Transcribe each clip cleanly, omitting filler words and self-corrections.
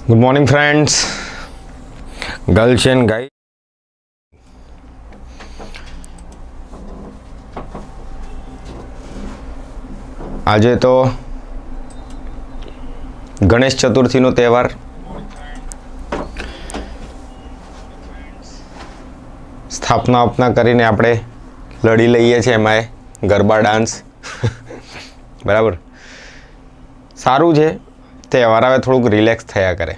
Good morning friends, girls and guy. આજે તો ગણેશ ચતુર્થીનો તહેવાર. સ્થાપના કરીને આપણે લડી લઈએ છીએ એમાંય ગરબા ડાન્સ. બરાબર, સારું છે. તહેવાર આવે થોડુંક રિલેક્સ થયા કરે.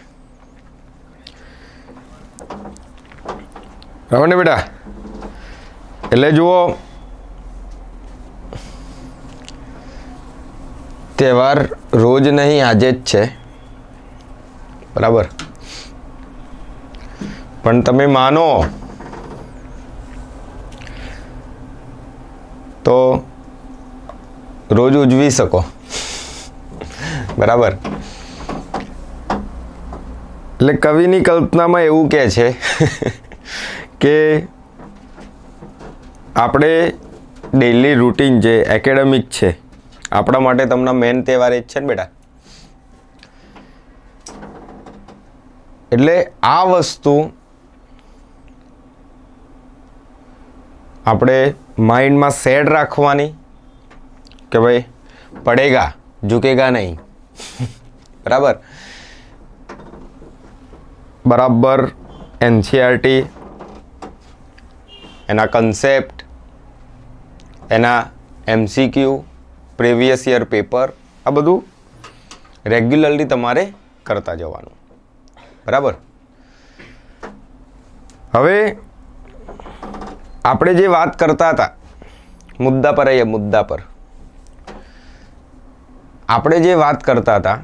બરાબર ને બેટા? એટલે જુઓ, તહેવાર રોજ નહીં, આજે જ છે. બરાબર, પણ તમે માનો તો રોજ ઉજવી શકો. બરાબર, એટલે કવિની કલ્પનામાં એવું કહે છે કે આપણે ડેઇલી રૂટીન જે એકેડેમિક છે આપણા માટે તમને મેન તહેવાર એ જ છે ને બેટા. એટલે આ વસ્તુ આપણે માઇન્ડમાં સેટ રાખવાની કે ભાઈ પડેગા ઝુકેગા નહીં. બરાબર, બરાબર. એનસીઆરટી, એના કન્સેપ્ટ, એના એમસીક્યુ, પ્રીવિયસ યર પેપર, આ બધું રેગ્યુલરલી તમારે કરતા જવાનું. બરાબર, હવે આપણે જે વાત કરતા હતા મુદ્દા પર આવીએ. મુદ્દા પર આપણે જે વાત કરતા હતા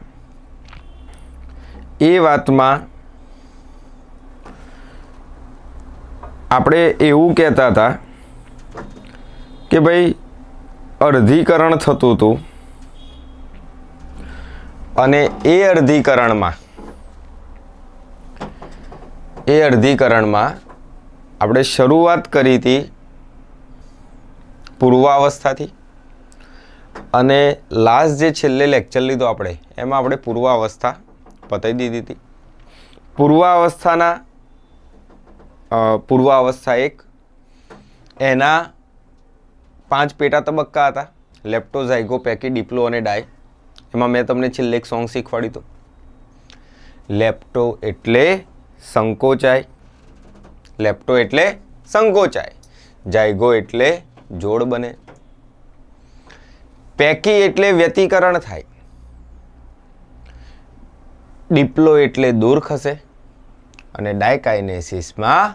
એ વાતમાં આપણે એવું કહેતા હતા કે ભાઈ અર્ધીકરણ થતું હતું અને એ અર્ધીકરણમાં આપણે શરૂઆત કરી હતી પૂર્વાવસ્થાથી અને લાસ્ટ જે છેલ્લે લેક્ચર લીધો આપણે એમાં આપણે પૂર્વાવસ્થા પતાવી દીધી હતી. પૂર્વાવસ્થા એક, એના 5 પેટા તબક્કા હતા: લેપ્ટો, ઝાયગો, પેકી, ડિપ્લો અને ડાય. એમાં મેં તમને છેલ્લે એક સોંગ શીખવાડ્યું હતું. લેપ્ટો એટલે સંકોચાય, ઝાયગો એટલે જોડ બને, પેકી એટલે વ્યતિકરણ થાય, ડિપ્લો એટલે દૂર ખસે અને ડાયકાઇનેસિસમાં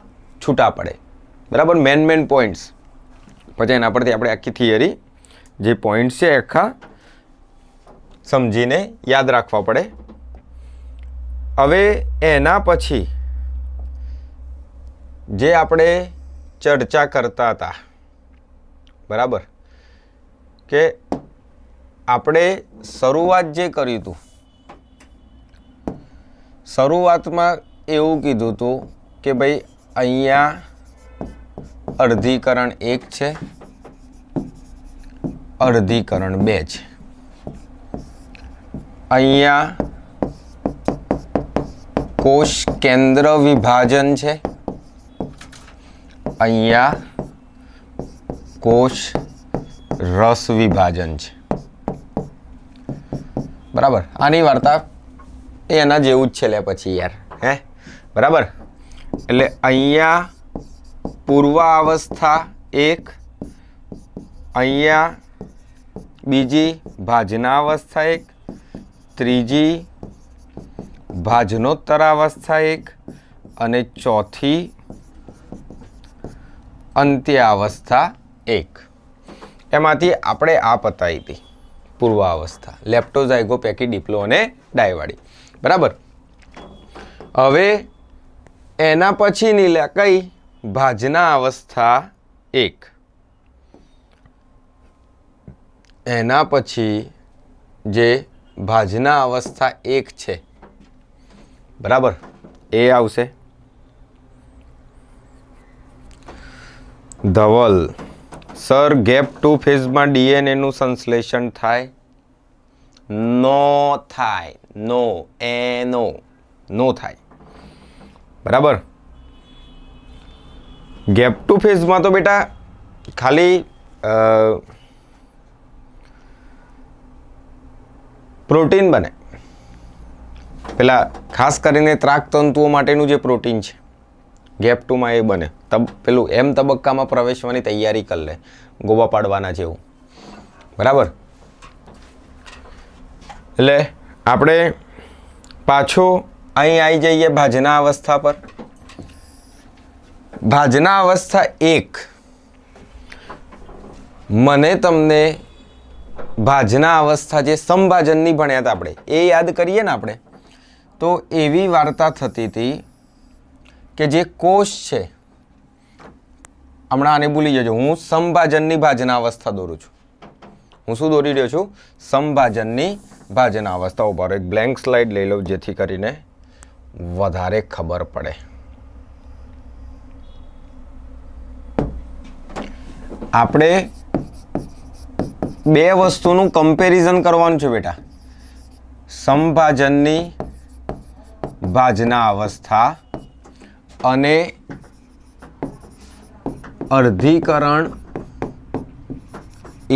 છૂટા પડે. બરાબર, મેન પોઈન્ટ્સ. પછી એના પરથી આપણે આખી થિયરી જે પોઈન્ટ્સ છે આખા સમજીને યાદ રાખવા પડે. હવે એના પછી જે આપણે ચર્ચા કરતા હતા, બરાબર, કે આપણે શરૂઆત જે કર્યું હતું, શરૂઆતમાં એવું કીધું હતું કે ભાઈ અહીંયા અર્ધીકરણ 1 છે, અર્ધીકરણ 2 છે. અહીંયા કોષ કેન્દ્ર વિભાજન છે, અહીંયા કોષ રસ વિભાજન છે. બરાબર, આની વાર્તા એના જેવું જ છે. લે પછી યાર, હે? બરાબર, એટલે અહીંયા પૂર્વાવસ્થા 1, અહીંયા બીજી ભાજનાવસ્થા 1, ત્રીજી ભાજનોત્તરાવસ્થા 1 અને ચોથી અંત્યાવસ્થા 1. એમાંથી આપણે આ પતાવી હતી પૂર્વાવસ્થા, લેપ્ટો, ઝાયગો, પેકી, ડિપ્લો અને ડાયવાળી. બરાબર, હવે એના પછીની લે કઈ ભાજના અવસ્થા 1. એના પછી જે ભાજના અવસ્થા 1 છે, બરાબર, એ આવશે. ધવલ સર, ગેપ 2 ફેઝમાં ડીએનએ નું સંશ્લેષણ થાય? નો થાય, નો. નો થાય. બરાબર. ગેપ ટુ ફેઝમાં તો બેટા ખાલી પ્રોટીન બને. પેલા ખાસ કરીને ત્રાક તંતુઓ માટેનું જે પ્રોટીન છે ગેપ ટુમાં એ બને. પેલું એમ તબક્કામાં પ્રવેશવાની તૈયારી કરી લે, ગોબા પાડવાના જેવું. બરાબર. એટલે આપણે પાછો અહીં આવી જઈએ ભાજના અવસ્થા પર. ભાજના અવસ્થા 1. મને તમને ભાજના અવસ્થા જે સંભાજનની ભણ્યા હતા આપણે એ યાદ કરીએ ને આપણે, તો એવી વાર્તા થતી હતી કે જે કોષ છે, હમણાં આને ભૂલી જજો, હું સંભાજનની ભાજના અવસ્થા દોરું છું. હું શું દોરી રહ્યો છું? સંભાજનની ભાજના અવસ્થા ઉપર. એક બ્લેન્ક સ્લાઇડ લઈ લઉં જેથી કરીને વધારે ખબર પડે. આપણે બે વસ્તુનું કમ્પેરિઝન કરવાનું છે બેટા. સંભાજનની ભાજના અવસ્થા અને અર્ધીકરણ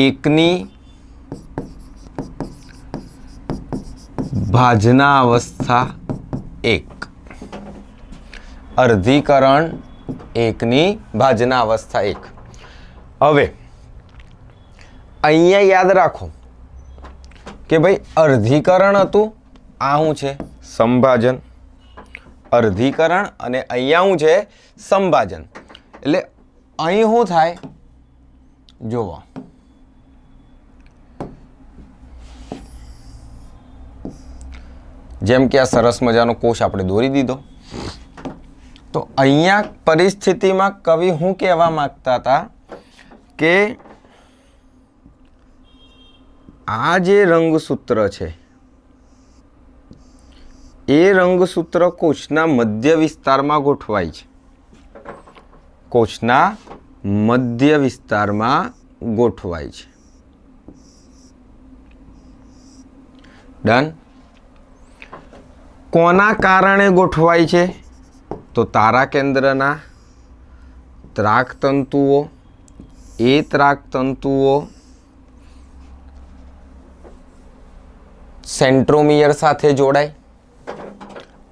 1ની ભાજના અવસ્થા 1. અર્ધીકરણ 1ની ભાજના અવસ્થા 1. હવે અહીંયા યાદ રાખો કે ભાઈ અર્ધીકરણ હતું, આ શું છે? સંભાજન. અર્ધીકરણ અને અહીંયા શું છે? સંભાજન. એટલે અહીં શું થાય જોવો, જેમ કે આ સરસ મજાનો કોષ આપણે દોરી દીધો. તો અહીંયા પરિસ્થિતિમાં કવિ શું કહેવા માંગતા હતા કે આ જે રંગસૂત્ર છે એ રંગસૂત્ર કોષના મધ્ય વિસ્તારમાં ગોઠવાય છે. કોષના મધ્ય વિસ્તારમાં ગોઠવાય છે. ડન. કોના કારણે ગોઠવાય છે? તો તારા કેન્દ્રના ત્રાક તંતુઓ, એ ત્રાક તંતુઓ સેન્ટ્રોમિયર સાથે જોડાય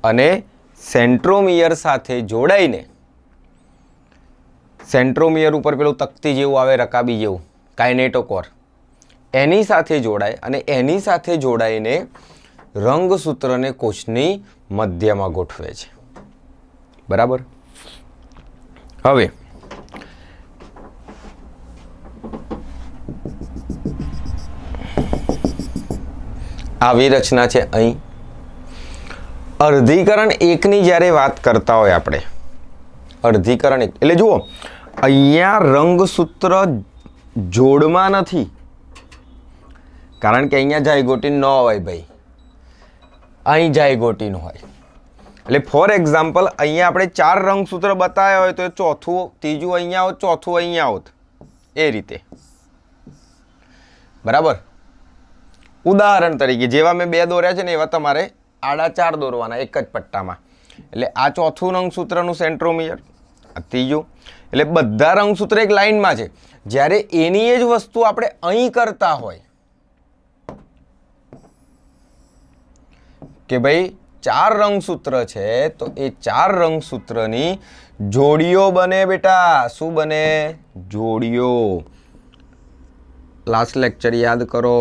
અને સેન્ટ્રોમિયર સાથે જોડાઈને સેન્ટ્રોમિયર ઉપર પેલું તકતી જેવું આવે, રકાબી જેવું, કાઇનેટોકોર, એની સાથે જોડાય અને એની સાથે જોડાઈને રંગસૂત્રને કોષની મધ્યમાં ગોઠવે છે. બરાબર. હવે આવી રચના છે અહીં. અર્ધીકરણ 1ની જ્યારે વાત કરતા હોય આપણે, અર્ધીકરણ 1 એટલે જુઓ અહીંયા રંગસૂત્ર જોડમાં નથી, કારણ કે અહીંયા જાયગોટીન ન હોય ભાઈ, અહીં જાયગોટીન હોય. એટલે ફોર એક્ઝામ્પલ અહીંયા આપણે 4 રંગસૂત્ર બતાવ્યા હોય તો ચોથું, ત્રીજું અહીંયા આવત, ચોથું અહીંયા આવત, એ રીતે. બરાબર. ઉદાહરણ તરીકે જેવા મેં 2 દોર્યા છે ને એવા તમારે આડા 4 દોરવાના એક જ પટ્ટામાં. એટલે આ ચોથું રંગસૂત્રનું સેન્ટ્રોમિયર, આ ત્રીજું. એટલે બધા રંગસૂત્ર એક લાઇનમાં છે. જ્યારે એની એ જ વસ્તુ આપણે અહીં કરતા હોય કે ભાઈ 4 રંગસૂત્ર છે તો એ 4 રંગસૂત્રની જોડીઓ બને બેટા. શું બને? જોડીઓ. લાસ્ટ લેક્ચર યાદ કરો.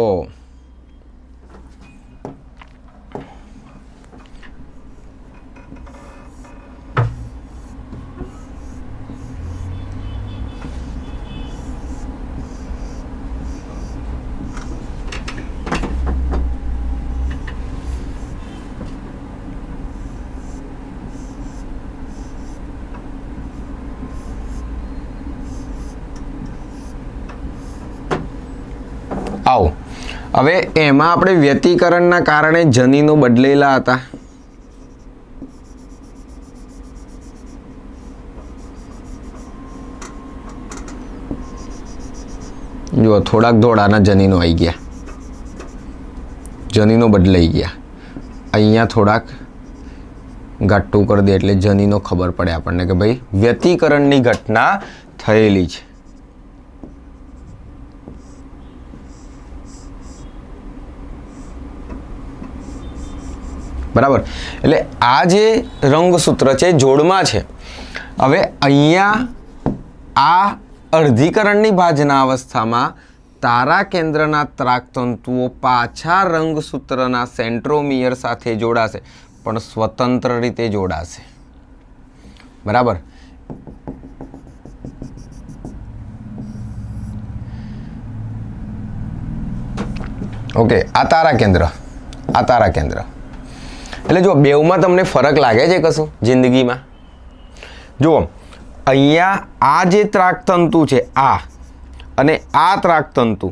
આવો હવે એમાં આપણે વ્યતિકરણના કારણે જનીનો બદલેલા હતા. જો થોડાક ધોળાના જનીનો આવી ગયા, જનીનો બદલાઈ ગયા. અહીંયા થોડાક ઘાટું કરી દે એટલે જનીનો ખબર પડે આપણને કે ભાઈ વ્યતિકરણની ઘટના થયેલી છે. બરાબર. એટલે આ જે રંગસૂત્ર છે જોડમાં છે. હવે અહીંયા આ અર્ધીકરણની ભાજના અવસ્થામાં તારા કેન્દ્રના ત્રાકતંતુઓ પાછા રંગસૂત્રના સેન્ટ્રોમિયર સાથે જોડાશે, પણ સ્વતંત્ર રીતે જોડાશે. બરાબર. ઓકે, આ તારા કેન્દ્ર, આ તારા કેન્દ્ર. એટલે જો બેવમાં તમને ફરક લાગે છે કશું જિંદગીમાં? જુઓ, અહીંયા આ જે ત્રાકતંતુ છે આ અને આ ત્રાકતંતુ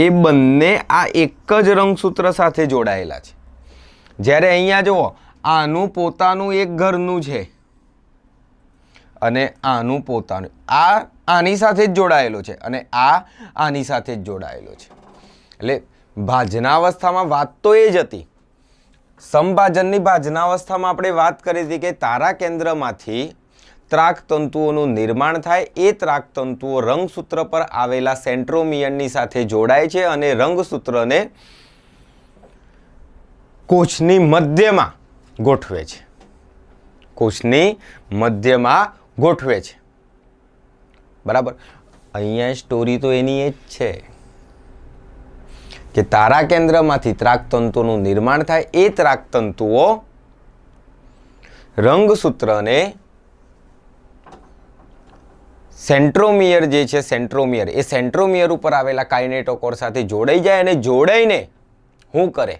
એ બંને આ એક જ રંગસૂત્ર સાથે જોડાયેલા છે. જ્યારે અહીંયા જુઓ આનું પોતાનું એક ઘરનું છે અને આનું પોતાનું, આ આની સાથે જ જોડાયેલો છે અને આ આની સાથે જ જોડાયેલો છે. એટલે ભાજનાવસ્થામાં વાત તો એ જ હતી. સમભાજનની ભાજનાવસ્થામાં આપણે વાત કરી હતી કે તારા કેન્દ્રમાંથી ત્રાકતંતુઓનું નિર્માણ થાય, એ ત્રાકતંતુઓ રંગસૂત્ર પર આવેલા સેન્ટ્રોમિયરની સાથે જોડાય છે અને રંગસૂત્રને કોષની મધ્યમાં ગોઠવે છે. કોષની મધ્યમાં ગોઠવે છે. બરાબર. અહીંયા સ્ટોરી તો એની એ જ છે કે તારા કેન્દ્રમાંથી ત્રાકતંતુનું નિર્માણ થાય, એ ત્રાકતંતુઓ રંગસૂત્રને સેન્ટ્રોમિયર જે છે સેન્ટ્રોમિયર, એ સેન્ટ્રોમિયર ઉપર આવેલા કાઇનેટોકોર સાથે જોડાઈ જાય અને જોડાઈને શું કરે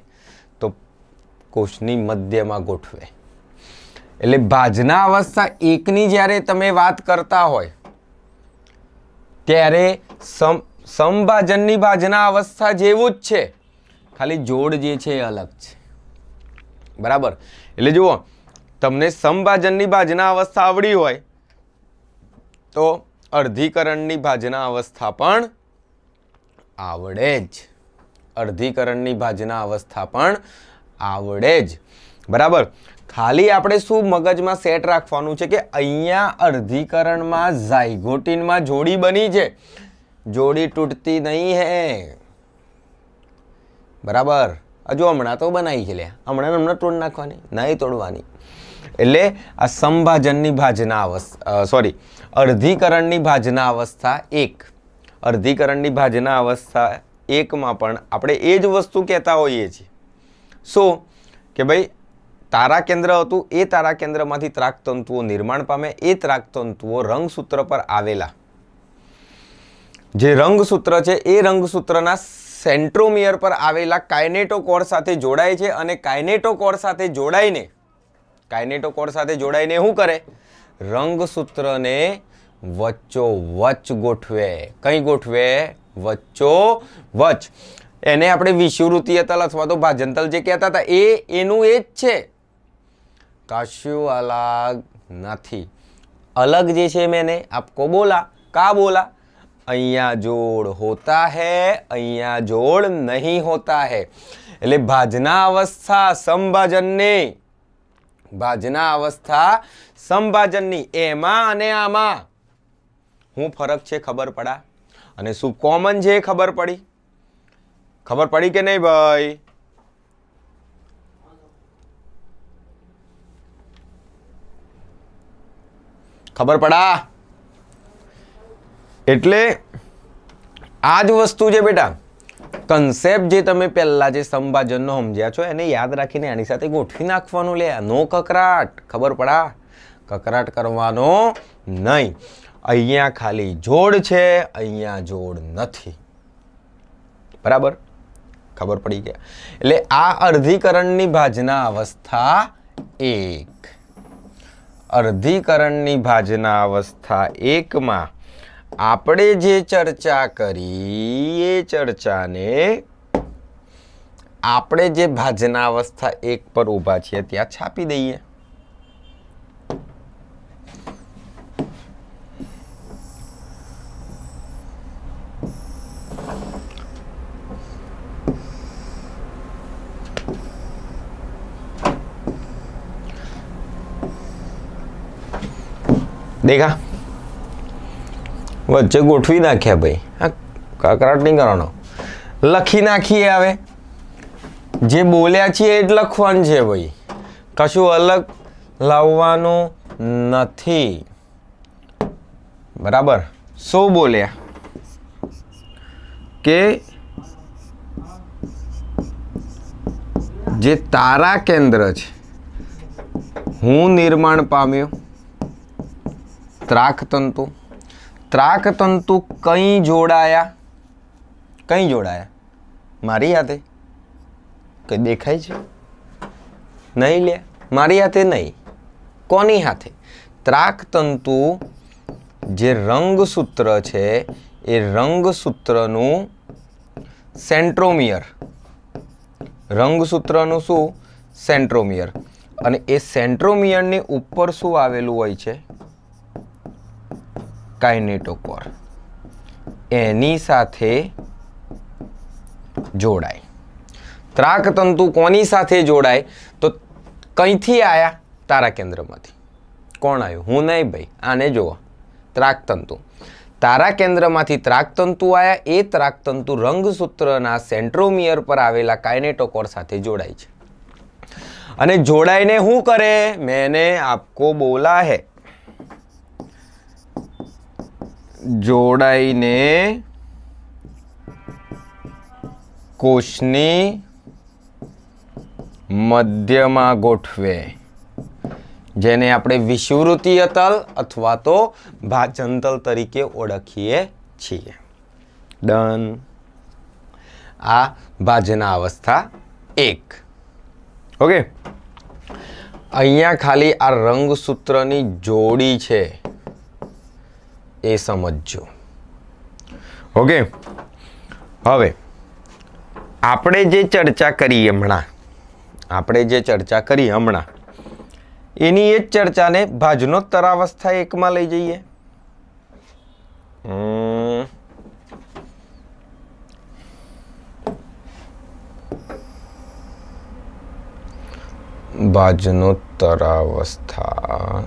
તો કોષની મધ્યમાં ગોઠવે. એટલે ભાજના અવસ્થા એકની જ્યારે તમે વાત કરતા હોય ત્યારે સમભાજનની ભાજના અવસ્થા જેવું જ છે, ખાલી જોડ જે છે એ અલગ છે. બરાબર. એટલે જુઓ, તમને સમભાજનની ભાજના અવસ્થા આવડી હોય તો અર્ધીકરણની ભાજના અવસ્થા પણ આવડે જ. અર્ધીકરણની ભાજના અવસ્થા પણ આવડે જ. બરાબર. ખાલી આપણે શું મગજમાં સેટ રાખવાનું છે કે અહીંયા અર્ધીકરણમાં ઝાયગોટિનમાં જોડી બની છે, જોડી તૂટતી નહીં હે. બરાબર. હજુ હમણાં તો બનાવી છે લે, હમણાં તોડ નાખવાની, નહીં તોડવાની. એટલે આ સમભાજનની ભાજના અવસ્થા અર્ધીકરણની ભાજના અવસ્થા એક, અર્ધીકરણની ભાજના અવસ્થા એકમાં પણ આપણે એ જ વસ્તુ કહેતા હોઈએ છીએ. શું કે ભાઈ તારા કેન્દ્ર હતું, એ તારા કેન્દ્રમાંથી ત્રાકતંતુઓ નિર્માણ પામે, એ ત્રાકતંતુઓ રંગસૂત્ર પર આવેલા જે રંગસૂત્ર છે એ રંગસૂત્રના સેન્ટ્રોમિયર પર આવેલા કાઇનેટોકોર સાથે જોડાય છે અને કાઇનેટોકોર સાથે જોડાઈને શું કરે? રંગસૂત્રને વચ્ચોવચ્ચ ગોઠવે. કઈ ગોઠવે? વચ્ચોવચ્ચ. એને આપણે વિષુવવૃત્તીય તલ અથવા તો ભાજનતલ જે કહેતા હતા એનું એ જ છે, કશું અલગ નથી. અલગ જે છે मैंने आपको बोला, का बोला? અહીંયા જોડ હોતા હૈ, અહીંયા જોડ નહીં હોતા હૈ. એટલે ભાજના અવસ્થા સમભાજનની, ભાજના અવસ્થા સમભાજનની એમાં અને આમાં શું ફરક છે ખબર પડા? અને શું કોમન છે ખબર પડી? ખબર પડી કે નહીં ભાઈ? ખબર પડા? એટલે આ જ વસ્તુ છે બેટા. કન્સેપ્ટ જે તમે પહેલા જે સમભાજનનો સમજ્યા છો એને યાદ રાખીને આની સાથે ગોઠવી નાખવાનું. લે, નો કકરાટ. ખબર પડા? કકરાટ કરવાનો નહીં. અહીંયા ખાલી જોડ છે, અહીંયા જોડ નથી. બરાબર? ખબર પડી ગયા? એટલે આ અર્ધીકરણની ભાજના અવસ્થા એક. અર્ધીકરણની ભાજના અવસ્થા એકમાં આપણે જે ચર્ચા કરી એ ચર્ચાને આપણે જે ભાજના અવસ્થા એક પર ઊભા છીએ ત્યાં છાપી દઈએ. દેખા વચ્ચે ગોઠવી નાખ્યા ભાઈ, હા કકરાટ નહીં કરવાનો, લખી નાખીએ. હવે જે બોલ્યા છીએ એ જ લખવાનું છે ભાઈ, કશું અલગ લાવવાનું નથી. બરાબર. શું બોલ્યા કે જે તારા કેન્દ્ર છે, હું નિર્માણ પામ્યો ત્રાકતંતુ. ત્રાકતંતુ કઈ જોડાયા? કઈ જોડાયા? મારી હાથે. કઈ દેખાય છે? નહીં લે, મારી હાથે નહીં. કોની હાથે? ત્રાકતંતુ જે રંગસૂત્ર છે એ રંગસૂત્રનું સેન્ટ્રોમિયર. રંગસૂત્રનું શું? સેન્ટ્રોમિયર. અને એ સેન્ટ્રોમિયરની ઉપર શું આવેલું હોય છે? કાઇનેટોકોર. એની સાથે જોડાય. ત્રાકતંતુ કોની સાથે જોડાય? તો કઈથી આયા? તારા કેન્દ્રમાંથી. કોણ આવ્યું? હું નહીં ભાઈ, આને જુઓ. ત્રાકતંતુ. તારા કેન્દ્રમાંથી ત્રાકતંતુ આયા. એ ત્રાકતંતુ રંગસૂત્રના સેન્ટ્રોમિયર પર આવેલા કાઇનેટોકોર સાથે જોડાય છે. અને જોડાઈને શું કરે? મેને આપકો બોલા હે. જોડાઈને કોષની મધ્યમાં ગોઠવે, જેને આપણે વિષુવવૃત્તીય તલ અથવા તો ભાજનતલ તરીકે ઓળખીએ છીએ. ડન. આ ભાજના અવસ્થા 1. ઓકે. અહીંયા ખાલી આ રંગસૂત્રની જોડી છે એ સમજજો. ઓકે. હવે આપણે જે ચર્ચા કરી હમણાં, એની એ જ ચર્ચાને ભાજનોત્તરાવસ્થા 1માં લઈ જઈએ. ભાજનોત્તરાવસ્થા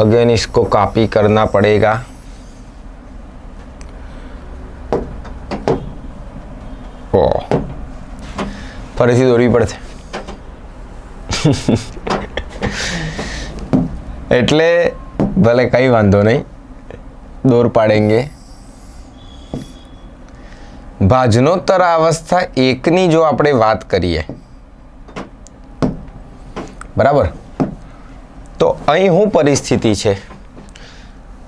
अगेन इसको कॉपी करना पड़ेगा. फरीथी दौड़वी पड़े. એટલે ભલે કઈ વાંધો નહીં, દોર પાડેંગે. ભાજનોત્તર અવસ્થા 1ની જો આપણે વાત કરીએ, બરાબર, તો અહીં શું પરિસ્થિતિ છે?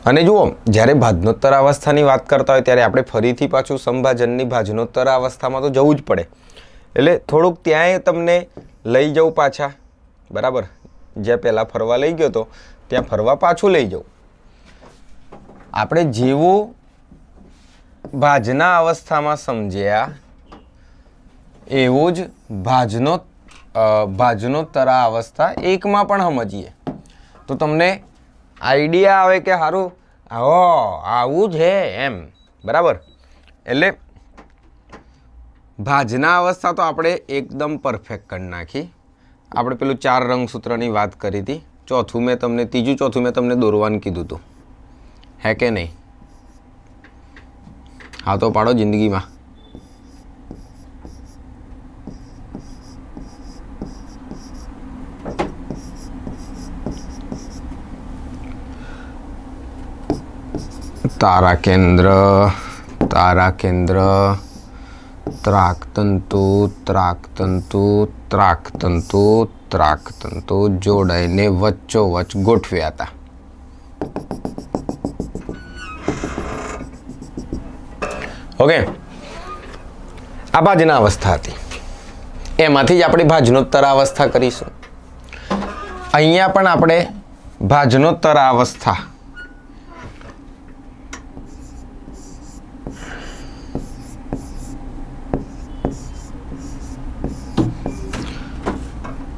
અને જુઓ, જ્યારે ભાજનોત્તર અવસ્થાની વાત કરતા હોય ત્યારે આપણે ફરીથી પાછું સંભાજનની ભાજનોત્તર અવસ્થામાં તો જવું જ પડે. એટલે થોડુંક ત્યાંય તમને લઈ જાઉં પાછા, બરાબર, જ્યાં પહેલાં ફરવા લઈ ગયો તો ત્યાં ફરવા પાછું લઈ જાઉં. આપણે જેવું ભાજના અવસ્થામાં સમજ્યા એવું જ ભાજનોત્તર અવસ્થા 1માં પણ સમજીએ તો તમને આઈડિયા આવે કે સારું આવું છે એમ, બરાબર. એટલે ભાજના અવસ્થા તો આપણે એકદમ પરફેક્ટ કરી નાખી. આપણે પેલું 4 રંગસૂત્રની વાત કરી હતી. ત્રીજું ચોથું મેં તમને દોરવાનું કીધું હતું, હે કે નહીં? હા તો પાડો જિંદગીમાં. તારા કેન્દ્ર ત્રાકતંતુ જોડાઈને વચ્ચોવચ્ચ ગોઠવ્યા હતા. ઓકે. આ ભાજના અવસ્થા હતી. એમાંથી જ આપણે ભાજનોત્તર અવસ્થા કરીશું. અહીંયા પણ આપણે ભાજનોત્તર અવસ્થા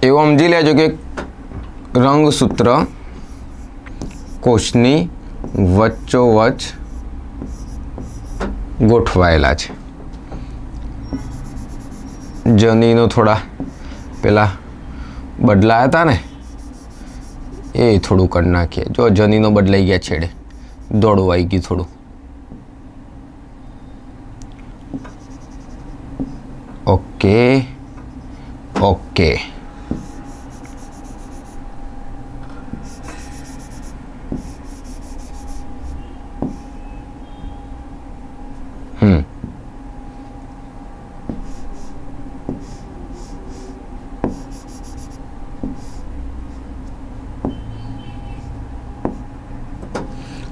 એવું સમજી લેજો કે રંગસૂત્ર કોષની વચ્ચોવચ્ચ ગોઠવાયેલા છે. જનીનો થોડા પેલા બદલાયા હતા ને એ થોડું કરી નાખીએ. જો જનીનો બદલાઈ ગયા છેડે, દોડવું આવી ગયું થોડું. Okay okay.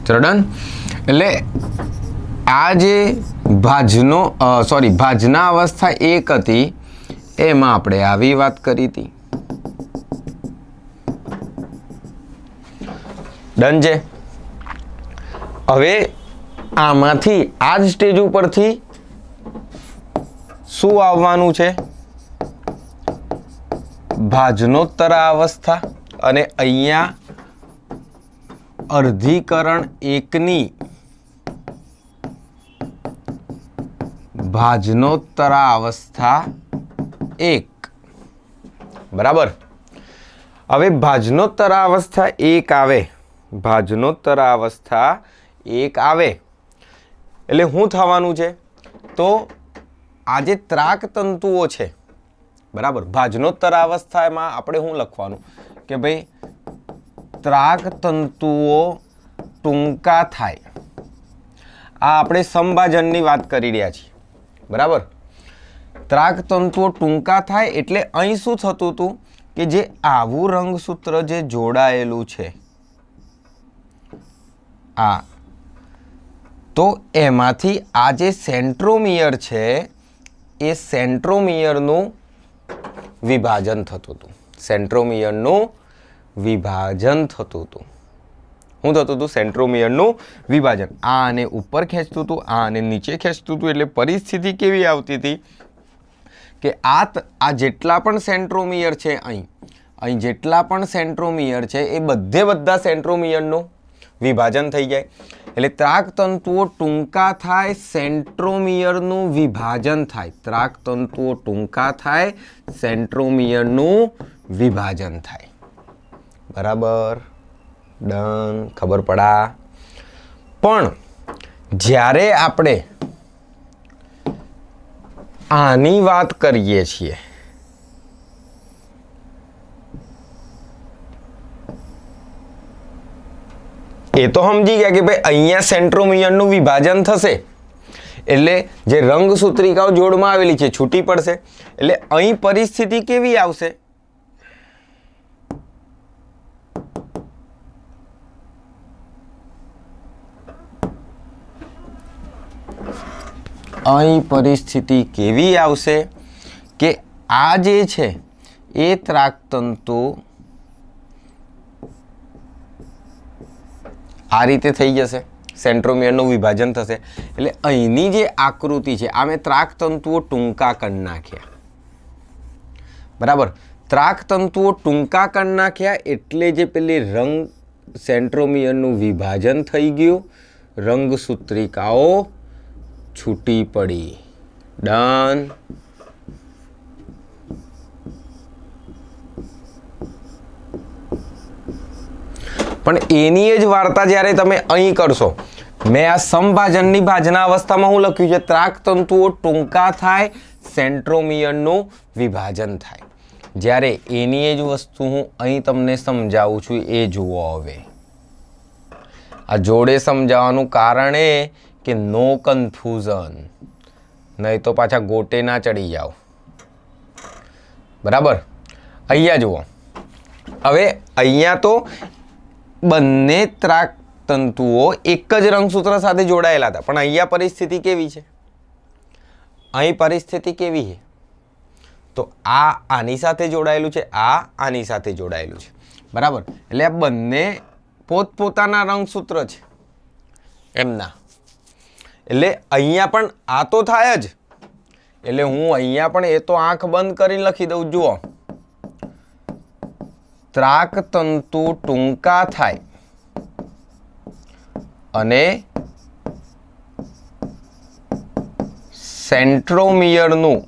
ચલો ડન. એટલે આ જે ભાજના અવસ્થા એક હતી એમાં આપણે આવી વાત કરી હતી. ડન છે. હવે આમાંથી આ જ સ્ટેજ ઉપરથી શું આવવાનું છે? ભાજનોત્તરા અવસ્થા. અને અહીંયા અર્ધીકરણ એકની ભાજનોત્તરા અવસ્થા એક. બરાબર. હવે ભાજનોત્તરા અવસ્થા એક આવે, ભાજનોત્તરા અવસ્થા એક આવે એટલે શું થવાનું છે? તો આ જે ત્રાક તંતુઓ છે, બરાબર, ભાજનોત્તરા અવસ્થામાં આપણે શું લખવાનું કે ભાઈ ત્રાક તંતુઓ ટૂંકા થાય. આ આપણે સમભાજનની વાત કરી રહ્યા છીએ, બરાબર. ત્રાક તંતુઓ ટૂંકા થાય એટલે અહીં શું થતું હતું કે જે આવું રંગસૂત્ર જે જોડાયેલું છે આ, તો એમાંથી આ જે સેન્ટ્રોમિયર છે એ સેન્ટ્રોમિયરનું વિભાજન થતું હતું. સેન્ટ્રોમિયરનું વિભાજન થતું હતું. શું થતું હતું? સેન્ટ્રોમિયરનું વિભાજન. આ આને ઉપર ખેંચતું હતું, આ આને નીચે ખેંચતું હતું. એટલે પરિસ્થિતિ કેવી આવતી હતી કે આ જેટલા પણ સેન્ટ્રોમિયર છે, અહીં જેટલા પણ સેન્ટ્રોમિયર છે એ બધા સેન્ટ્રોમિયરનું વિભાજન થઈ જાય. એટલે ત્રાક તંતુઓ ટૂંકા થાય, સેન્ટ્રોમિયરનું વિભાજન થાય. ત્રાક તંતુઓ ટૂંકા થાય, સેન્ટ્રોમિયરનું વિભાજન થાય. બરાબર, ડન, ખબર પડા. પણ જ્યારે આપણે આની વાત કરીએ છીએ એ તો સમજી ગયા કે ભાઈ અહીંયા સેન્ટ્રોમિયરનું વિભાજન થશે એટલે જે રંગસૂત્રિકાઓ જોડમાં આવેલી છે છૂટી પડશે. એટલે અહીં પરિસ્થિતિ કેવી આવશે? અહીં પરિસ્થિતિ કેવી આવશે કે આ જે છે એ ત્રાકતંતુ આ રીતે થઈ જશે, સેન્ટ્રોમિયરનું વિભાજન થશે. એટલે અહીંની જે આકૃતિ છે આ મેં ત્રાકતંતુઓ ટૂંકા કરી નાખ્યા. બરાબર, ત્રાકતંતુઓ ટૂંકા કરી નાખ્યા એટલે જે પેલી રંગ સેન્ટ્રોમિયરનું વિભાજન થઈ ગયું, રંગસૂત્રિકાઓ છૂટી પડી. ડન. પણ એની જ વાર્તા જ્યારે તમે અહીં કરશો, મેં આ સમભાજનની ભાજના અવસ્થામાં હું લખ્યું છે ત્રાકતંતુઓ ટૂંકા થાય, સેન્ટ્રોમિયરનું વિભાજન થાય. જ્યારે એની જ વસ્તુ હું અહીં તમને સમજાવું છું એ જુઓ. હવે આ જોડે સમજાવવાનું કારણ એ કે નો કન્ફ્યુઝન, નહીં તો પાછા ગોટે ના ચડી જાઓ. બરાબર, અહીંયા જુઓ. હવે અહીંયા તો બંને ત્રાકતંતુઓ એક જ રંગસૂત્ર સાથે જોડાયેલા હતા, પણ અહીંયા પરિસ્થિતિ કેવી છે? અહીં પરિસ્થિતિ કેવી છે? તો આ આની સાથે જોડાયેલું છે, આ આની સાથે જોડાયેલું છે. બરાબર, એટલે આ બંને પોતપોતાના રંગસૂત્ર છે એમના. એટલે અહીંયા પણ આ તો થાય જ. એટલે હું અહીંયા પણ એ તો આંખ બંધ કરીને લખી દઉં. જુઓ, ત્રાકતંતુ ટૂંકા થાય અને સેન્ટ્રોમિયરનું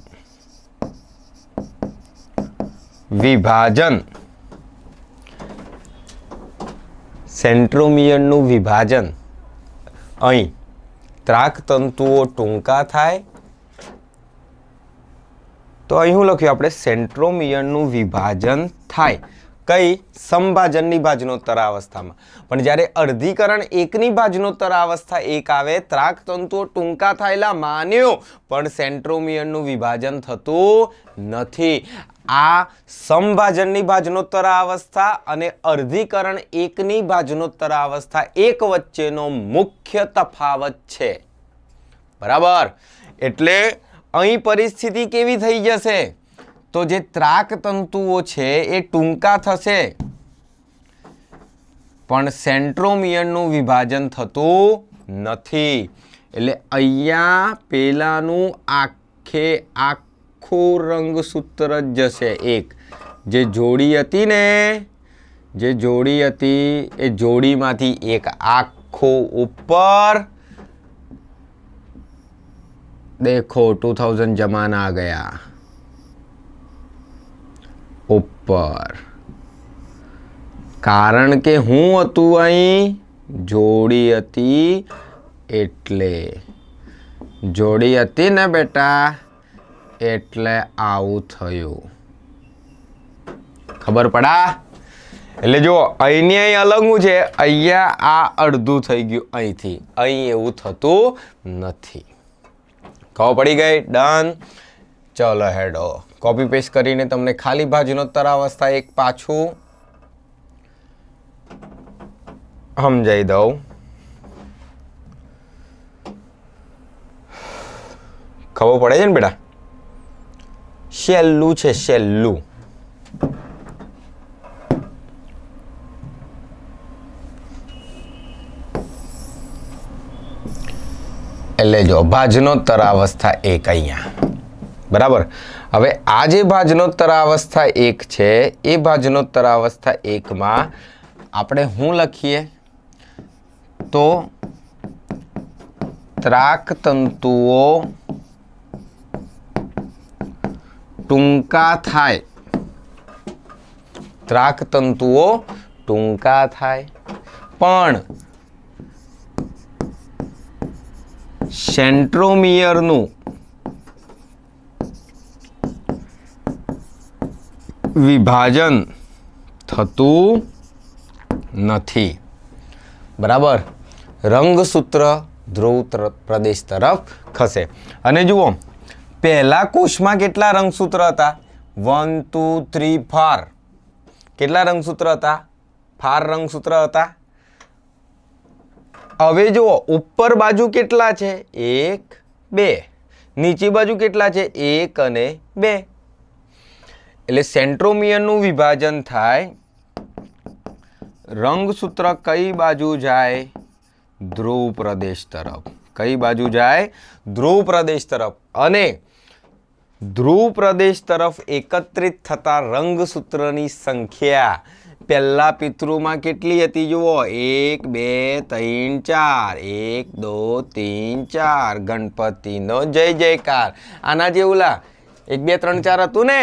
વિભાજન અહીં ત્રાકતંતુઓ ટૂંકા થાય તો અહીં શું લખ્યું આપણે? સેન્ટ્રોમિયરનું વિભાજન થાય. કઈ? સમભાજનની ભાજનોત્તર અવસ્થામાં. પણ જ્યારે અર્ધીકરણ એકની ભાજનોત્તર અવસ્થા એક આવે, ત્રાકતંતુઓ ટૂંકા થયેલા માન્યો પણ સેન્ટ્રોમિયરનું વિભાજન થતું નથી. આ સમભાજનની ભાજનોત્તર અવસ્થા અને અર્ધીકરણ એકની ભાજનોત્તર અવસ્થા એક વચ્ચેનો મુખ્ય તફાવત છે. બરાબર? એટલે અહીં પરિસ્થિતિ કેવી થઈ જશે? તો જે ત્રાકતંતુઓ છે એ ટૂંકા થશે પણ સેન્ટ્રોમિયરનું વિભાજન થતું નથી. એટલે અહીંયા પેલાનું આખું રંગસૂત્ર જ જશે. એક જે જોડી હતી ને, જે જોડી હતી એ જોડીમાંથી એક આખો ઉપર. देखो 2000 जमाना आ गया ऊपर, कारण के हूँ हतुं अहीं जोड़ी हती एटले जोड़ी हती ने बेटा एटले आवुं थयुं. खबर पड़ा? એટલે જો અહીંની અહીં અલગું છે, અહીંયા આ અડધું થઈ ગયું અહીંથી, અહીં એવું થતું નથી. ખબર પડી ગઈ? ડન. ચલો હેડો કોપી પેસ્ટ કરીને તમને ખાલી ભાજનોત્તર અવસ્થા એક પાછું સમજાઈ દઉં. ખબર પડે છે ને બેટા? સહેલું છે, સહેલું. એટલે જો ભાજનોત્તર અવસ્થા એક અહીંયા. બરાબર? હવે આ જે ભાજનોત્તર અવસ્થા એક છે એ ભાજનોત્તર અવસ્થા એકમાં આપણે શું લખીએ? તો ત્રાકતંતુઓ ટૂંકા થાય, ત્રાકતંતુઓ ટૂંકા થાય પણ સેન્ટ્રોમિયરનું વિભાજન થતું નથી. બરાબર? રંગસૂત્ર ધ્રુવ પ્રદેશ તરફ ખસે. અને જુઓ પહેલા કોષમાં કેટલા રંગસૂત્ર હતા? 1 2 3 4. કેટલા રંગસૂત્ર હતા? 4 રંગસૂત્ર હતા. હવે જુઓ ઉપર બાજુ કેટલા છે? 1 2. નીચે બાજુ કેટલા છે? 1 અને 2. એટલે સેન્ટ્રોમિયરનું વિભાજન થાય, રંગસૂત્ર કઈ બાજુ જાય? ધ્રુવ પ્રદેશ તરફ. કઈ બાજુ જાય? ધ્રુવ પ્રદેશ તરફ. અને ધ્રુવ પ્રદેશ તરફ એકત્રિત થતા રંગસૂત્રની સંખ્યા પહેલા પિતૃમાં કેટલી હતી? જુઓ 1 2 3 4. 1 2 3 4. ગણપતિનો જય જયકાર. આના જેવું લા 1 2 3 4 હતું ને?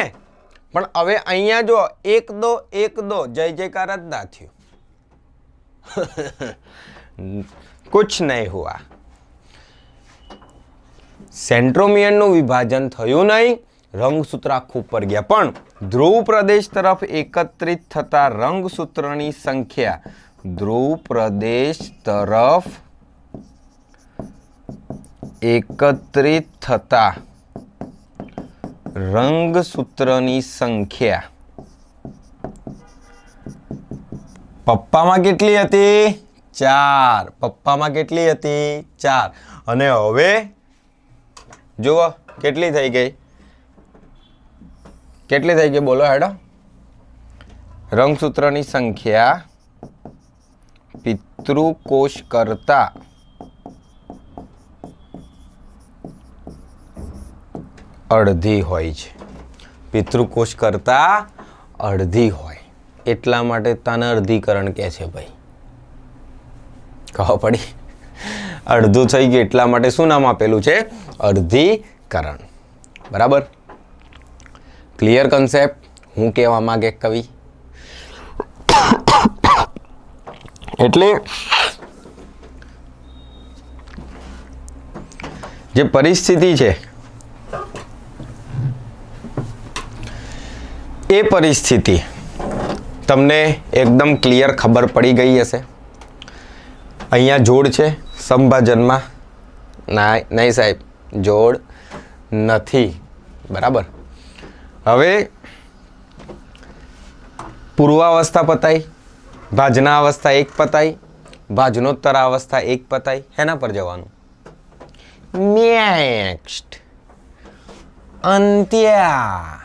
પણ હવે અહીંયા જો 1 2 1 2 જય જયકાર જ ના થયું. कुछ नहीं हुआ. સેન્ટ્રોમિયરનું વિભાજન થયું નહીં, રંગસૂત્ર આખું ઉપર ગયા. પણ ધ્રુવ પ્રદેશ તરફ એકત્રિત થતા રંગસૂત્રની સંખ્યા, ધ્રુવ પ્રદેશ તરફ એકત્રિત થતા રંગસૂત્રની સંખ્યા પપ્પામાં કેટલી હતી? 4. પપ્પામાં કેટલી હતી? 4. અને હવે જુઓ કેટલી થઈ ગઈ? કેટલી થઈ ગઈ બોલો હેડો? રંગસૂત્રની સંખ્યા પિતૃકોષ કરતા અડધી હોય છે. પિતૃકોષ કરતા અડધી હોય. એટલા માટે તને અર્ધીકરણ કહે છે ભાઈ. ખબર પડી? અડધું થઈ ગયું એટલા માટે શું નામ આપેલું છે? અર્ધીકરણ. બરાબર? Clear concept? હું કહેવા માંગે કવિ? એટલે જે પરિસ્થિતિ છે એ પરિસ્થિતિ તમને એકદમ ક્લિયર ખબર પડી ગઈ હશે. અહીંયા જોડ છે સંભાજનમાં? નહીં સાહેબ, જોડ નથી. બરાબર. હવે પૂર્વાવસ્થા પતાઈ, ભાજના અવસ્થા એક પતાઈ, ભાજનોત્તર અવસ્થા એક પતાઈ. એના પર જવાનું. નેક્સ્ટ અંત્યા.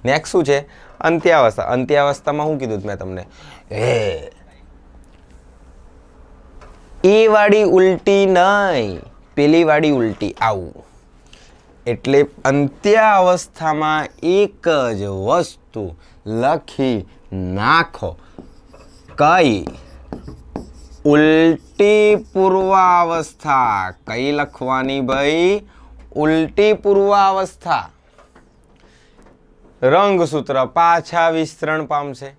નેક્સ્ટ શું છે? અંત્યાવસ્થા. અંત્યાવસ્થામાં શું કીધું મેં તમને? એ વાળી ઉલટી નહીં, પેલી વાળી ઉલટી. આવું. એટલે અંત્યાવસ્થામાં એક જ વસ્તુ લખી નાખો. કઈ? ઉલટી પૂર્વાવસ્થા. કઈ લખવાની ભાઈ? ઉલટી પૂર્વાવસ્થા. રંગસૂત્ર પાછા વિસ્તરણ પામશે.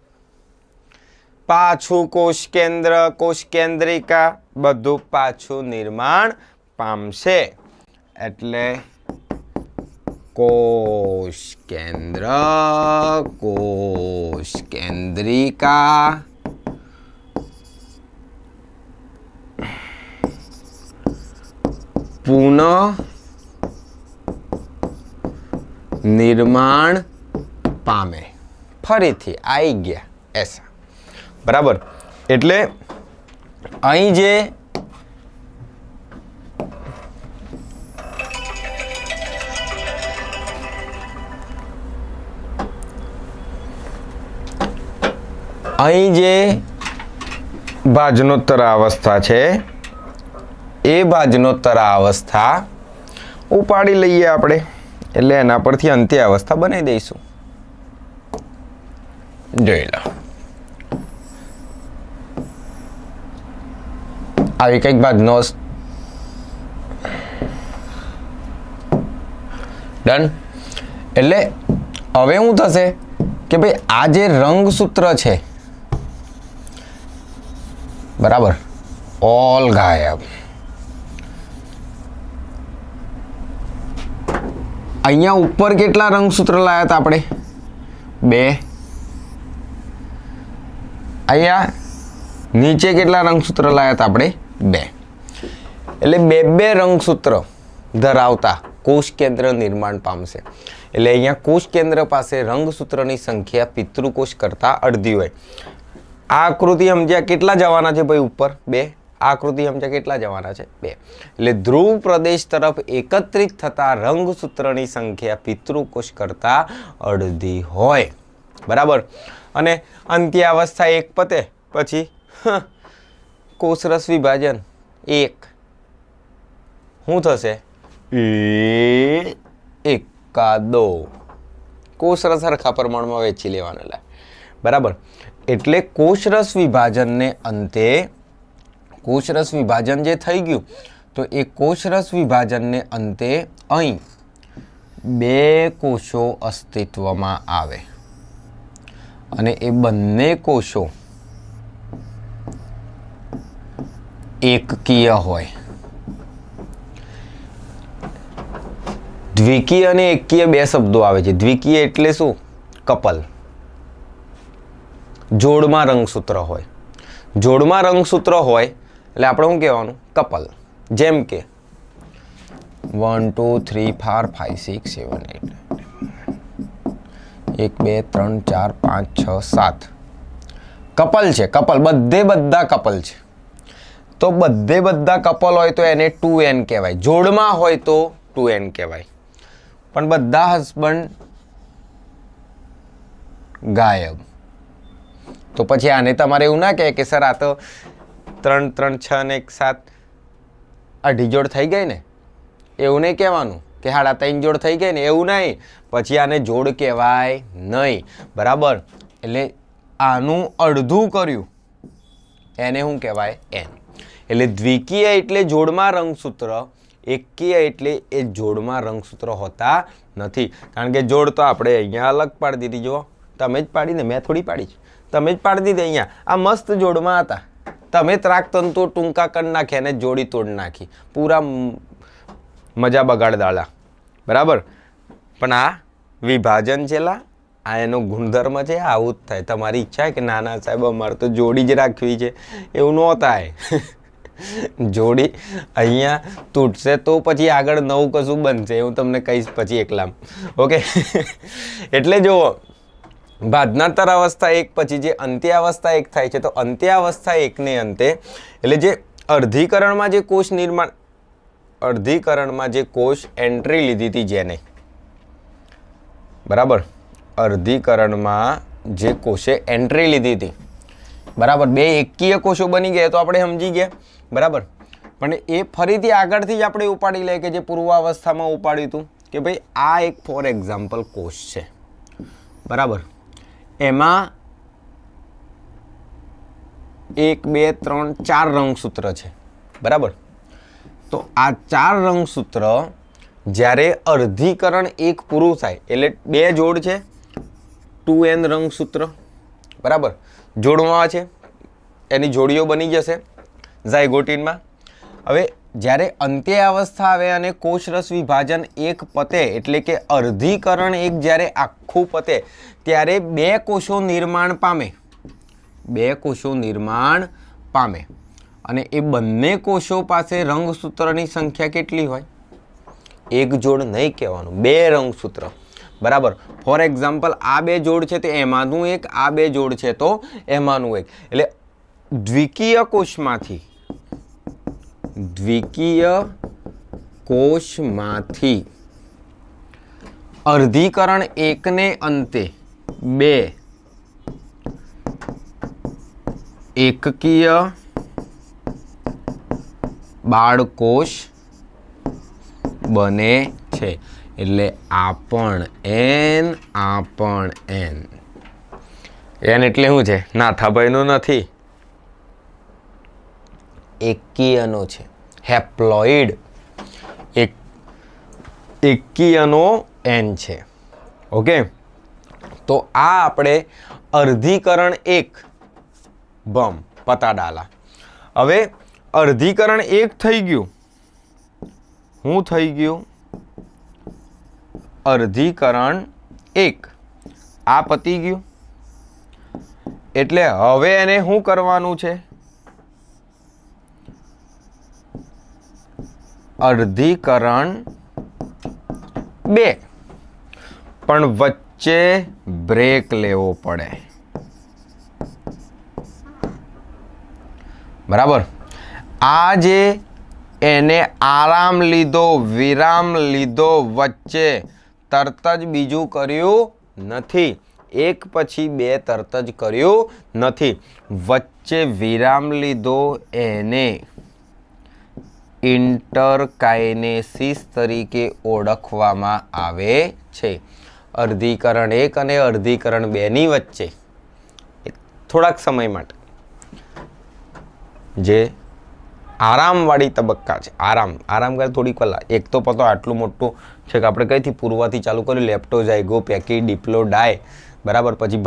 પાછું કોષ કેન્દ્ર, કોષ કેન્દ્રિકા બધું પાછું નિર્માણ પામશે. એટલે કોષ કેન્દ્ર, કોષ કેન્દ્રિકા, પુનઃ નિર્માણ પામે. ફરીથી આવી ગયા એસા. બરાબર. એટલે અહીં જે ભાજનોત્તર અવસ્થા છે એ ભાજનોત્તર અવસ્થા ઉપાડી લઈએ આપણે. એટલે એના પરથી અંત્ય અવસ્થા બનાવી દઈશું. જોઈ લો. આવી કંઈક ભાજનો ડન. એટલે હવે શું થશે કે ભાઈ આ જે રંગસૂત્ર છે બરાબર, ઓલ ગાયબ. અહીંયા ઉપર કેટલા રંગસૂત્ર લાયા હતા આપણે? 2. અહીંયા નીચે કેટલા રંગસૂત્ર લાયા હતા આપણે? 2. એટલે 2 રંગસૂત્ર ધરાવતા કોષ કેન્દ્ર નિર્માણ પામશે. એટલે અહીંયા કોષ કેન્દ્ર પાસે રંગસૂત્રની સંખ્યા પિતૃકોષ કરતા અડધી હોય. આ આકૃતિ સમજ્યા કેટલા જવાના છે ભાઈ ઉપર? 2. આકૃતિ સમજ્યા કેટલા જવાના છે? 2. એટલે ધ્રુવ પ્રદેશ તરફ એકત્રિત થતા રંગસૂત્રની સંખ્યા પિતૃકોષ કરતા અડધી હોય. બરાબર. અને અંત્યાવસ્થા એક પતે પછી કોષરસ વિભાજન 1. શું થશે? એકાદો કોષરસ સરખા પ્રમાણમાં વેચી લેવાના. બરાબર. એટલે કોષરસ વિભાજનને અંતે કોષરસ વિભાજન જે થઈ ગયું તો એ કોષરસ વિભાજનને અંતે અહીં 2 કોષો અસ્તિત્વમાં આવે અને એ બંને કોષો એકકીય હોય. દ્વિકીય અને એકકીય 2 શબ્દો આવે છે. દ્વિકીય એટલે શું? કપલ. જોડમાં રંગસૂત્ર હોય. જોડમાં રંગસૂત્ર હોય એટલે આપણે શું કહેવાનું? કપલ. જેમ કે 1 2 3 4 5 6 7 8 1 2 3 4 5 6 7 કપલ છે. કપલ બધા કપલ છે. તો બધા કપલ હોય તો એને 2n કહેવાય. જોડમાં હોય તો 2n કહેવાય. પણ બધા હસબન્ડ ગાયબ. તો પછી આને તમારે એવું ના કહે કે સર આ તો 3 3 6 ને 1 7 અઢી જોડ થઈ ગઈ ને. એવું નહીં કહેવાનું કે 3.5 જોડ થઈ ગઈ ને. એવું નહીં. પછી આને જોડ કહેવાય નહીં. બરાબર. એટલે આનું અડધું કર્યું એને શું કહેવાય? એન. એટલે દ્વિકીય એટલે જોડમાં રંગસૂત્ર, એકકીય એટલે એ જોડમાં રંગસૂત્ર હોતા નથી. કારણ કે જોડ તો આપણે અહીંયા અલગ પાડી દીધી. જુઓ, તમે જ પાડીને, મેં થોડી પાડી છે, તમે જ પાડી દીધી. અહીંયા આ મસ્ત જોડમાં હતા, તમે ત્રાકતંતુઓ ટૂંકા કરી નાખ્યા અને જોડી તોડ નાખી, પૂરા મજા બગાડદાળા. બરાબર. પણ આ વિભાજન છેલા, આ એનો ગુણધર્મ છે, આવું જ થાય. તમારી ઈચ્છા કે નાના સાહેબ અમારે તો જોડી જ રાખવી છે, એવું ન થાય. જોડી અહીંયા તૂટશે તો પછી આગળ નવું કશું બનશે, હું તમને કહીશ પછી એકલામ. ઓકે. એટલે જુઓ, ભાજનાતર અવસ્થા એક પછી જે અંત્યાવસ્થા એક થાય છે, તો અંત્યાવસ્થા એકને અંતે એટલે જે અર્ધીકરણમાં જે કોષ નિર્માણ, અર્ધીકરણમાં જે કોષ એન્ટ્રી લીધી હતી જેને, બરાબર, અર્ધીકરણમાં જે કોષે એન્ટ્રી લીધી હતી, બરાબર, બે એકકીય કોષો બની ગયા તો આપણે સમજી ગયા. બરાબર. પણ એ ફરીથી આગળથી જ આપણે ઉપાડી લઈએ કે જે પૂર્વાવસ્થામાં ઉપાડ્યું હતું કે ભાઈ આ એક ફોર એક્ઝામ્પલ કોષ છે. બરાબર. એમાં 1 2 3 4 રંગસૂત્ર છે. બરાબર. તો આ 4 રંગસૂત્ર જ્યારે અર્ધીકરણ એક પૂરું થાય એટલે 2 જોડ છે, 2n રંગસૂત્ર. બરાબર. જોડવા છે, એની જોડીઓ બની જશે ઝાયગોટિનમાં. હવે જ્યારે અંત્યાવસ્થા આવે અને કોષરસ વિભાજન એક પતે એટલે કે અર્ધીકરણ એક જ્યારે આખું પતે ત્યારે 2 કોષો નિર્માણ પામે, 2 કોષો નિર્માણ પામે. અને એ બંને કોષો પાસે રંગસૂત્રની સંખ્યા કેટલી હોય? એક જોડ નહીં કહેવાનું, 2 રંગસૂત્ર. બરાબર. ફોર એક્ઝામ્પલ આ 2 જોડ છે તો એમાંનું એક, આ 2 જોડ છે તો એમાંનું એક. એટલે દ્વિકીય કોષમાંથી અર્ધીકરણ એકને અંતે 2 એકકીય બાળકોષ બને છે. એટલે આ પણ એન, આ પણ એન. એન એટલે શું છે? નાથાભાઈનો નથી, એકકીયનો છે, હેપ્લોઇડ. એકકીયનો એન છે. ઓકે. તો આ આપણે અર્ધીકરણ એક ભમ પતા ડાલા. હવે અર્ધીકરણ એક થઈ ગયું. શું થઈ ગયું? અર્ધીકરણ એક આ પતી ગયું. એટલે હવે એને શું કરવાનું છે? અર્ધીકરણ 2. પણ વચ્ચે બ્રેક લેવો પડે. બરાબર. આ જે એને આરામ લીધો, વિરામ લીધો, વચ્ચે તરત જ બીજું કર્યું નથી, એક પછી 2 તરત જ કર્યું નથી, વચ્ચે વિરામ લીધો, એને ઇન્ટરકાઇનેસિસ તરીકે ઓળખવામાં આવે છે. અર્ધીકરણ 1 અને અર્ધીકરણ 2 ની વચ્ચે થોડાક સમય માટે જે આરામવાળી તબક્કા છે, આરામ કરે થોડીક કલાક. એક તો પતો આટલું મોટું છે કે આપણે કઈથી પૂર્વથી ચાલુ કર્યું, લેપ્ટોઝાયગો પેકી ડિપ્લો ડાય. બરાબર. પછી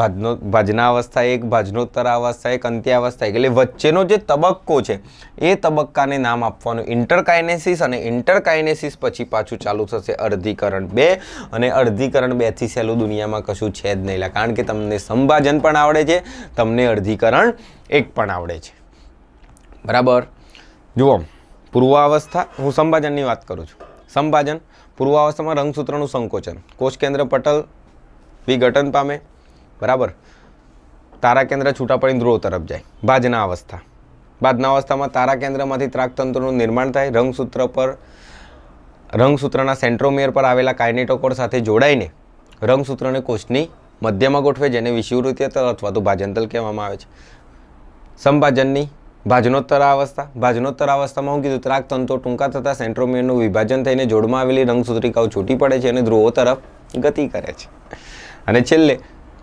ભાજના અવસ્થા એક, ભાજનોત્તર અવસ્થા એક, અંત્યાવસ્થા એક. એટલે વચ્ચેનો જે તબક્કો છે એ તબક્કાને નામ આપવાનું ઇન્ટરકાઇનેસિસ. અને ઇન્ટરકાઇનેસિસ પછી પાછું ચાલુ થશે અર્ધીકરણ 2. અને અર્ધીકરણ 2 થી સહેલું દુનિયામાં કશું છે જ નહીં, કારણ કે તમને સંભાજન પણ આવડે છે, તમને અર્ધીકરણ 1 પણ આવડે છે. બરાબર. જુઓ, પૂર્વાવસ્થા, હું સંભાજનની વાત કરું છું. સંભાજન પૂર્વાવસ્થામાં રંગસૂત્રનું સંકોચન, કોષ કેન્દ્ર પટલ વિઘટન પામે. બરાબર. તારા કેન્દ્ર છૂટા પડીને ધ્રુવ તરફ જાય. ભાજના અવસ્થા, ભાજના અવસ્થામાં તારા કેન્દ્રમાંથી ત્રાકતંતુનું નિર્માણ થાય. રંગસૂત્રના સેન્ટ્રોમિયર પર આવેલા કાઇનેટોકોર સાથે જોડાઈને રંગસૂત્રને કોષની મધ્યમાં ગોઠવે, જેને વિષુવવૃત્તીય તલ અથવા તો ભાજનતલ કહેવામાં આવે છે. સંભાજનની ભાજનોત્તર અવસ્થા, ભાજનોત્તર અવસ્થામાં હું કીધું, ત્રાકતંતુઓ ટૂંકા થતાં સેન્ટ્રોમિયરનું વિભાજન થઈને જોડમાં આવેલી રંગસૂત્રિકાઓ છૂટી પડે છે અને ધ્રુવો તરફ ગતિ કરે છે. અને છેલ્લે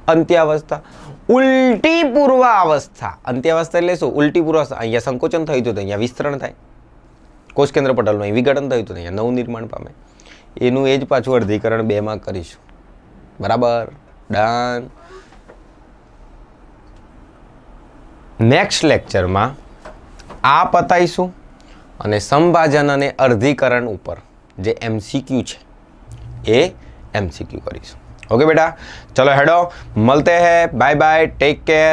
અંત્યાવસ્થા. ઉલટી પૂર્વાવસ્થા. અંત્યાવસ્થા એટલે શું? ઉલટી પૂર્વાવસ્થા. અહીંયા સંકોચન થયું હતું, અહીંયા વિસ્તરણ થાય. કોષ કેન્દ્ર પટલનું અહીં વિઘટન થયું હતું, અહીંયા નવું નિર્માણ પામે. એનું એ જ પાછું અર્ધીકરણ 2 માં કરીશું. બરાબર, ડન. નેક્સ્ટ લેક્ચરમાં આ પતાઈશું અને સંભાજન અને અર્ધીકરણ ઉપર જે MCQ છે એ MCQ કરીશું. ओके बेटा, चलो हेडो, मिलते हैं, बाय बाय, टेक केयर.